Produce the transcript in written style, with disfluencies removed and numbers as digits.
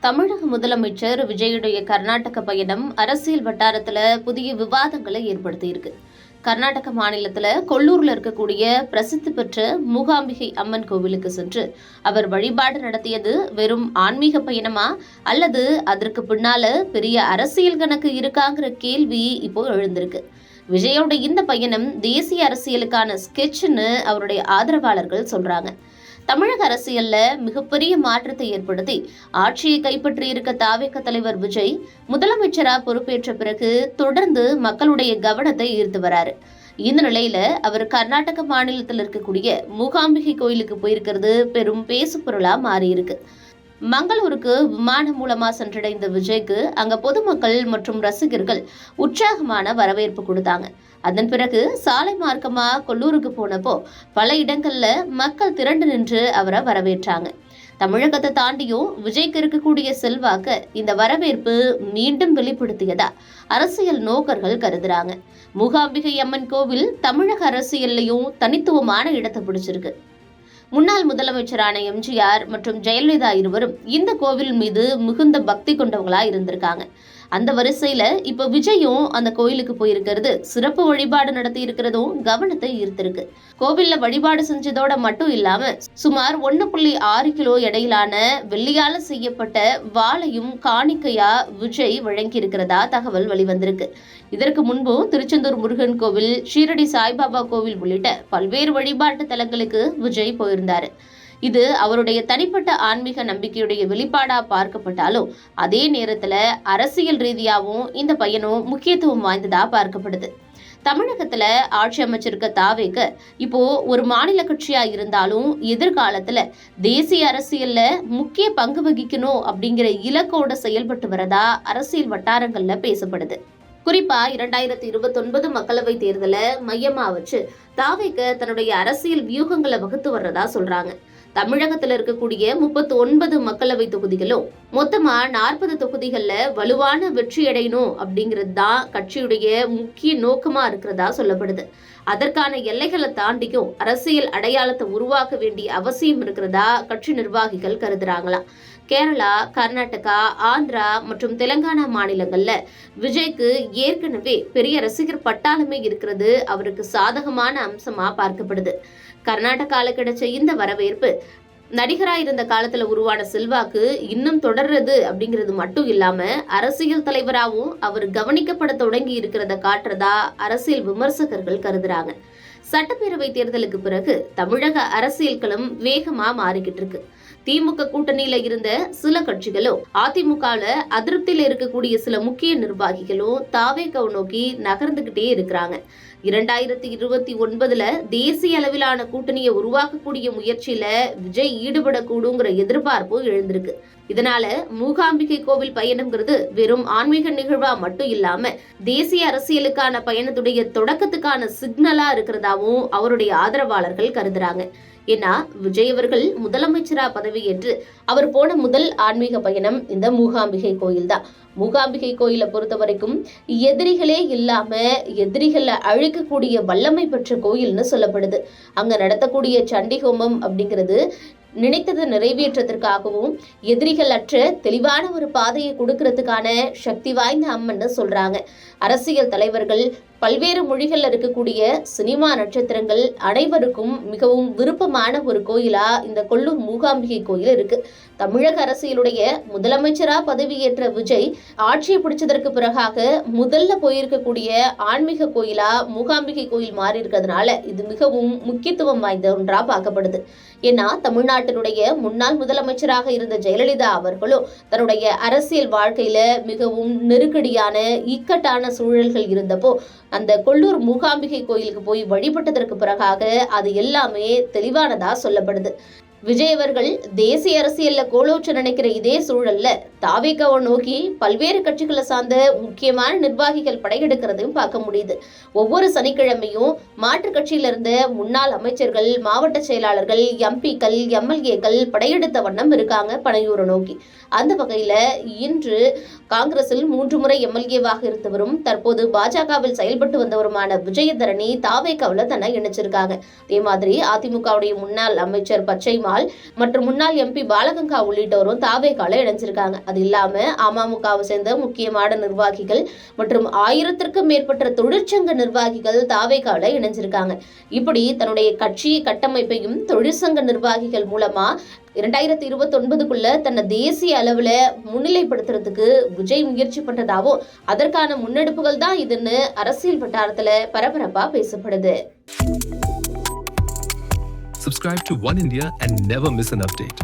தமிழக முதலமைச்சர் விஜயுடைய கர்நாடக பயணம் அரசியல் வட்டாரத்துல புதிய விவாதங்களை ஏற்படுத்தியிருக்கு. கர்நாடக மாநிலத்துல கொல்லூர்ல இருக்கக்கூடிய பிரசித்தி பெற்ற மூகாம்பிகை அம்மன் கோவிலுக்கு சென்று அவர் வழிபாடு நடத்தியது வெறும் ஆன்மீக பயணமா அல்லது அதற்கு பின்னால பெரிய அரசியல் கணக்கு இருக்காங்கிற கேள்வி இப்போ எழுந்திருக்கு. விஜயோட இந்த பயணம் தேசிய அரசியலுக்கான ஸ்கெட்ச்னு அவருடைய ஆதரவாளர்கள் சொல்றாங்க. தமிழக அரசியல்ல மிகப்பெரிய மாற்றத்தை ஏற்படுத்தி ஆட்சியை கைப்பற்றி இருக்க தாவேக தலைவர் விஜய் முதலமைச்சரா பொறுப்பேற்ற பிறகு தொடர்ந்து மக்களுடைய கவனத்தை ஈர்த்து வராரு. இந்த நிலையில அவர் கர்நாடக மாநிலத்தில் இருக்கக்கூடிய மூகாம்பிகை கோயிலுக்கு போயிருக்கிறது பெரும் பேசு பொருளா மாறி இருக்கு. மங்களூருக்கு விமானம் மூலமா சென்றடைந்த விஜய்க்கு அங்க பொதுமக்கள் மற்றும் ரசிகர்கள் உற்சாகமான வரவேற்பு கொடுத்தாங்க. அதன் பிறகு சாலை மார்க்கமா கொல்லூருக்கு போனப்போ பல இடங்கள்ல மக்கள் திரண்டு நின்று அவரை வரவேற்றாங்க. தமிழகத்தை தாண்டியும் விஜய்க்கு இருக்கக்கூடிய செல்வாக்க இந்த வரவேற்பு மீண்டும் வெளிப்படுத்தியதா அரசியல் நோக்கர்கள் கருதுறாங்க. மூகாம்பிகை அம்மன் கோவில் தமிழக அரசியல்லையும் தனித்துவமான இடத்தை பிடிச்சிருக்கு. முன்னாள் முதலமைச்சரான எம்ஜிஆர் மற்றும் ஜெயலலிதா இருவரும் இந்த கோவில் மீது மிகுந்த பக்தி கொண்டவங்களா இருந்திருக்காங்க. அந்த வரிசையில இப்ப விஜயும் அந்த கோயிலுக்கு போயிருக்கிறது, சிறப்பு வழிபாடு நடத்தி இருக்கிறதும் கவனத்தை ஈர்த்திருக்கு. கோவில்ல வழிபாடு செஞ்சதோட மட்டும் இல்லாம சுமார் 1.6 கிலோ எடையிலான வெள்ளியால செய்யப்பட்ட வாளையும் காணிக்கையா விஜய் வழங்கி இருக்கிறதா தகவல் வெளிவந்திருக்கு. இதற்கு முன்பும் திருச்செந்தூர் முருகன் கோவில், ஷீரடி சாய்பாபா கோவில் உள்ளிட்ட பல்வேறு வழிபாட்டு தலங்களுக்கு விஜய் போயிருந்தாரு. இது அவருடைய தனிப்பட்ட ஆன்மீக நம்பிக்கையுடைய வெளிப்பாடா பார்க்கப்பட்டாலும் அதே நேரத்துல அரசியல் ரீதியாகவும் இந்த பயணம் முக்கியத்துவம் வாய்ந்ததா பார்க்கப்படுது. தமிழகத்துல ஆட்சி அமைச்சிருக்க தாவேக இப்போ ஒரு மாநில கட்சியா இருந்தாலும் எதிர்காலத்துல தேசிய அரசியல்ல முக்கிய பங்கு வகிக்கணும் அப்படிங்கிற இலக்கோட செயல்பட்டு வரதா அரசியல் வட்டாரங்கள்ல பேசப்படுது. குறிப்பா 2029 மக்களவை தேர்தலை மையமா வச்சு தாவேக தன்னுடைய அரசியல் வியூகங்களை வகுத்து வர்றதா சொல்றாங்க. தமிழகத்துல இருக்கக்கூடிய 39 மக்களவை தொகுதிகளும் மொத்தமா 40 தொகுதிகள்ல வலுவான வெற்றி அடையணும் அப்படிங்கிறது தான் கட்சியுடைய முக்கிய நோக்கமா இருக்கிறதா சொல்லப்படுது. அதற்கான எல்லைகளை தாண்டியும் அரசியல் அடையாளத்தை உருவாக்க வேண்டிய அவசியம் இருக்கிறதா கட்சி நிர்வாகிகள் கருதுறாங்களாம். கேரளா, கர்நாடகா, ஆந்திரா மற்றும் தெலங்கானா மாநிலங்கள்ல விஜய்க்கு ஏற்கனவே பெரிய ரசிகர் பட்டாளமே இருக்கிறது அவருக்கு சாதகமான அம்சமா பார்க்கப்படுது. கர்நாடகால கிடைச்ச இந்த வரவேற்பு நடிகரா இருந்த காலத்துல உருவான செல்வாக்கு இன்னும் தொடர்றது அப்படிங்கிறது மட்டும் இல்லாம அரசியல் தலைவராகவும் அவர் கவனிக்கப்பட தொடங்கி இருக்கிறத காட்டுறதா அரசியல் விமர்சகர்கள் கருதுறாங்க. சட்டப்பேரவை தேர்தலுக்கு பிறகு தமிழக அரசியல் களம் வேகமா மாறிக்கிட்டு இருக்கு. திமுக கூட்டணியில இருந்த சில கட்சிகளும் அதிமுகல அதிருப்தியில இருக்கக்கூடிய சில முக்கிய நிர்வாகிகளும் தாவேக நோக்கி நகர்ந்துகிட்டே இருக்கிறாங்க. 2029 தேசிய அளவிலான கூட்டணியை உருவாக்கக்கூடிய முயற்சியில விஜய் ஈடுபடக்கூடுங்கிற எதிர்பார்ப்பும் எழுந்திருக்கு. இதனால மூகாம்பிகை கோவில் பயணம்ங்கிறது வெறும் ஆன்மீக நிகழ்வா மட்டும் இல்லாம தேசிய அரசியலுக்கான பயணத்துடைய தொடக்கத்துக்கான சிக்னலா இருக்கிறதாவும் அவருடைய ஆதரவாளர்கள் கருதுறாங்க. ஏன்னா விஜய் அவர்கள் முதலமைச்சரா பதவியேற்று அவர் போன முதல் ஆன்மீக பயணம் இந்த மூகாம்பிகை கோயில் தான். மூகாம்பிகை கோயிலை பொறுத்த வரைக்கும் எதிரிகளே இல்லாம எதிரிகளை அழிக்கக்கூடிய வல்லமை பெற்ற கோயில்னு சொல்லப்படுது. அங்க நடத்தக்கூடிய சண்டி ஹோமம் அப்படிங்கிறது நினைத்ததை நிறைவேற்றத்திற்காகவும் எதிரிகள் அற்ற தெளிவான ஒரு பாதையை கொடுக்கறதுக்கான சக்தி வாய்ந்த அம்மன்னு சொல்றாங்க. அரசியல் தலைவர்கள், பல்வேறு மொழிகள்ல இருக்கக்கூடிய சினிமா நட்சத்திரங்கள் அனைவருக்கும் மிகவும் விருப்பமான ஒரு கோயிலா இந்த கொல்லூர் மூகாம்பிகை கோயில் இருக்கு. தமிழக அரசியலுடைய முதலமைச்சரா பதவியேற்ற விஜய் ஆட்சியை பிடிச்சதற்கு பிறகாக முதல்ல போயிருக்கக்கூடிய ஆன்மீக கோயிலா மூகாம்பிகை கோயில் மாறி இருக்கிறதுனால இது மிகவும் முக்கியத்துவம் வாய்ந்த ஒன்றா பார்க்கப்படுது. ஏன்னா தமிழ்நாட்டினுடைய முன்னாள் முதலமைச்சராக இருந்த ஜெயலலிதா அவர்களும் தன்னுடைய அரசியல் வாழ்க்கையில மிகவும் நெருக்கடியான இக்கட்டான சூழல்கள் இருந்தப்போ அந்த கொல்லூர் மூகாம்பிகை கோயிலுக்கு போய் வழிபட்டதற்கு பிறகாக அது எல்லாமே தெளிவானதா சொல்லப்படுது. விஜய் அவர்கள் தேசிய அரசியல்ல கோலோச்ச நினைக்கிற இதே சூழல்ல தாவேகாவை நோக்கி பல்வேறு கட்சிகளை சார்ந்த முக்கியமான நிர்வாகிகள் படையெடுக்கிறதையும் பார்க்க முடியுது. ஒவ்வொரு சனிக்கிழமையும் மாற்று கட்சியில இருந்த முன்னாள் அமைச்சர்கள், மாவட்ட செயலாளர்கள், எம்பிக்கள், எம்எல்ஏக்கள் படையெடுத்த வண்ணம் இருக்காங்க பனையூரை நோக்கி. அந்த வகையில இன்று காங்கிரஸில் 3 முறை எம்எல்ஏவாக இருந்தவரும் தற்போது பாஜகவில் செயல்பட்டு வந்தவருமான விஜயதரணி தாவேகாவில் தன்னை இணைச்சிருக்காங்க. அதே மாதிரி அதிமுகவுடைய முன்னாள் அமைச்சர் பச்சைமால் மற்றும் முன்னாள் எம்பி பாலகங்கா உள்ளிட்டோரும் தாவேகாவில் இணைஞ்சிருக்காங்க. அது இல்லாம அமமுகவை சேர்ந்த முக்கியமான நிர்வாகிகள் மற்றும் 1000த்திற்கும் மேற்பட்ட தொழிற்சங்க நிர்வாகிகள் தாவேகாவில் இணைஞ்சிருக்காங்க. இப்படி தன்னுடைய கட்சி கட்டமைப்பையும் தொழிற்சங்க நிர்வாகிகள் மூலமா 2029க்குள்ள தன்னை தேசிய அளவுல முன்னிலைப்படுத்துறதுக்கு விஜய் முயற்சி பண்றதாவும் அதற்கான முன்னெடுப்புகள் தான் இதுன்னு அரசியல் வட்டாரத்துல பரபரப்பா பேசப்படுது. Subscribe to One India and never miss an update.